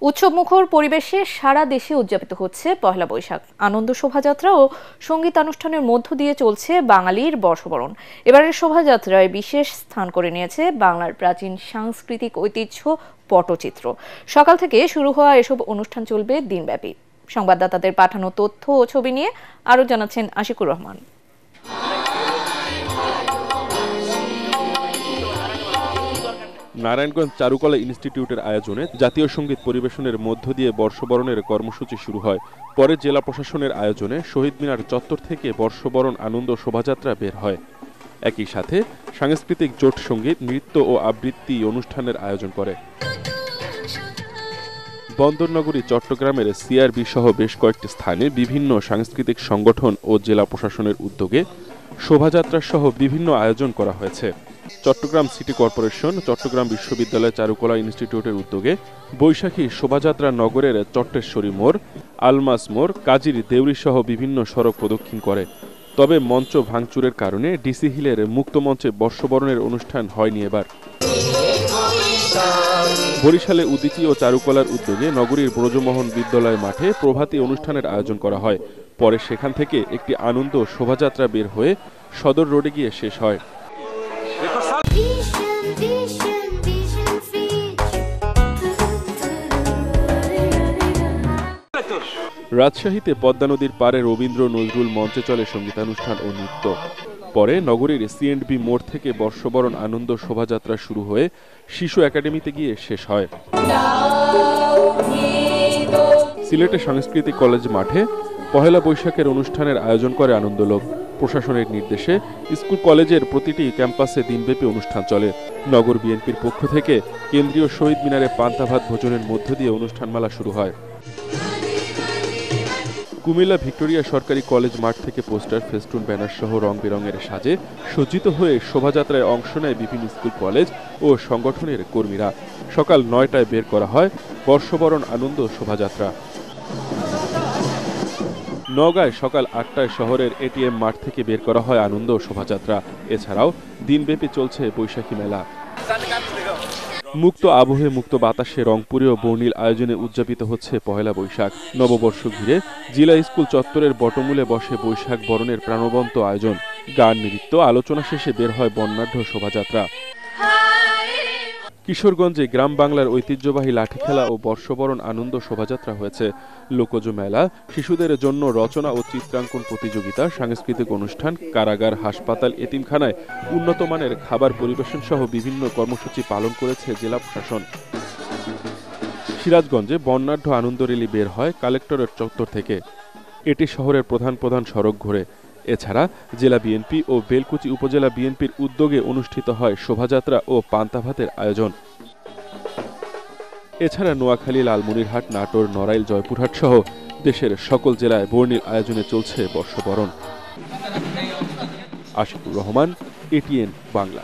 উৎসবমুখর পরিবেশে সারা দেশে উদযাপিত হচ্ছে পহেলা বৈশাখ। আনন্দ শোভাযাত্রা ও সঙ্গীতানুষ্ঠানের মধ্য দিয়ে চলছে বাঙালির বর্ষবরণ। এবারের শোভাযাত্রায় বিশেষ স্থান করে নিয়েছে বাংলার প্রাচীন সাংস্কৃতিক ঐতিহ্য পটচিত্র। সকাল থেকে শুরু হওয়া এসব অনুষ্ঠান চলবে দিনব্যাপী। সংবাদদাতাদের পাঠানো তথ্য ও ছবি নিয়ে আরও জানাচ্ছেন আশিকুর রহমান। নারায়ণগঞ্জ চারুকলা ইনস্টিটিউটের আয়োজনে জাতীয় সঙ্গীত পরিবেশনের মধ্য দিয়ে বর্ষবরণের কর্মসূচি শুরু হয়। পরে জেলা প্রশাসনের আয়োজনে শহীদ মিনার চত্বর থেকে বর্ষবরণ আনন্দ শোভাযাত্রা বের হয়। একই সাথে সাংস্কৃতিক জোট সঙ্গীত, নৃত্য ও আবৃত্তি অনুষ্ঠানের আয়োজন করে। বন্দরনগরী চট্টগ্রামের সিআরবি সহ বেশ কয়েকটি স্থানে বিভিন্ন সাংস্কৃতিক সংগঠন ও জেলা প্রশাসনের উদ্যোগে শোভাযাত্রা সহ বিভিন্ন আয়োজন করা হয়েছে। চট্টগ্রাম সিটি কর্পোরেশন, চট্টগ্রাম বিশ্ববিদ্যালয় চারুকলা ইনস্টিটিউটের উদ্যোগে বৈশাখী শোভাযাত্রা নগরের চট্টেশ্বরী মোড়, আলমাস মোড়, কাজীর দেউরি সহ বিভিন্ন সড়ক প্রদক্ষিণ করে। তবে মঞ্চ ভাঙচুরের কারণে ডিসি হিলের মুক্ত মঞ্চে বর্ষবরণের অনুষ্ঠান হয়নি এবার। বরিশালে উদীচী ও চারুকলার উদ্যোগে নগরীর ব্রজমোহন বিদ্যালয় মাঠে প্রভাতী অনুষ্ঠানের আয়োজন করা হয়। পরে সেখান থেকে একটি আনন্দ শোভাযাত্রা বের হয়ে সদর রোডে গিয়ে শেষ হয়। রাজশাহীতে পদ্মা নদীর পারে রবীন্দ্র নজরুল মঞ্চে চলে সঙ্গীতানুষ্ঠান ও নৃত্য। পরে নগরীর সিএন্ডবি মোড় থেকে বর্ষবরণ আনন্দ শোভাযাত্রা শুরু হয়ে শিশু একাডেমিতে গিয়ে শেষ হয়। সিলেটে সাংস্কৃতিক কলেজ মাঠে পহেলা বৈশাখের অনুষ্ঠানের আয়োজন করে আনন্দলোক। প্রশাসনের নির্দেশে স্কুল কলেজের প্রতিটি ক্যাম্পাসে দিনব্যাপী অনুষ্ঠান চলে। নগর বিএনপির পক্ষ থেকে কেন্দ্রীয় শহীদ মিনারে পান্তা ভাত ভোজনের মধ্য দিয়ে অনুষ্ঠানমালা শুরু হয়। কুমিল্লা ভিক্টোরিয়া সরকারি কলেজ মাঠ থেকে পোস্টার, ফেস্টুন, ব্যানার সহ রং বেরঙের সাজে সজ্জিত হয়ে শোভাযাত্রায় অংশ নেয় বিভিন্ন স্কুল কলেজ ও সংগঠনের কর্মীরা। সকাল ৯টায় বের করা হয় বর্ষবরণ আনন্দ শোভাযাত্রা। নওগাঁয় সকাল ৮টায় শহরের এটিএম মাঠ থেকে বের করা হয় আনন্দ শোভাযাত্রা। এছাড়াও দিনব্যাপী চলছে বৈশাখী মেলা। মুক্ত আবহে, মুক্ত বাতাসে রংপুরেও বর্ণিল আয়োজনে উদযাপিত হচ্ছে পহেলা বৈশাখ। নববর্ষ ঘিরে জিলা স্কুল চত্বরের বটমূলে বসে বৈশাখ বরণের প্রাণবন্ত আয়োজন। গান, নৃত্য, আলোচনা শেষে বের হয় বর্ণাঢ্য শোভাযাত্রা। কিশোরগঞ্জে গ্রাম বাংলার ঐতিহ্যবাহী লাঠি খেলা ও বর্ষবরণ আনন্দ শোভাযাত্রা হয়েছে। লোকজ মেলা, শিশুদের জন্য রচনা ও চিত্রাঙ্কন প্রতিযোগিতা, সাংস্কৃতিক অনুষ্ঠান, কারাগার, হাসপাতাল, এতিমখানায় উন্নত মানের খাবার পরিবেশন সহ বিভিন্ন কর্মসূচি পালন করেছে জেলা প্রশাসন। সিরাজগঞ্জে বর্ণাঢ্য আনন্দ র্যালি বের হয় কালেক্টরের চত্বর থেকে। এটি শহরের প্রধান প্রধান সড়ক ঘুরে। এছাড়া জেলা বিএনপি ও বেলকুচি উপজেলা বিএনপির উদ্যোগে অনুষ্ঠিত হয় শোভাযাত্রা ও পান্তা ভাতের আয়োজন। এছাড়া নোয়াখালী, লালমনিরহাট, নাটোর, নড়াইল, জয়পুরহাট সহ দেশের সকল জেলায় বর্ণিল আয়োজনে চলছে বর্ষবরণ। আশিকুর রহমান, এটিএন বাংলা।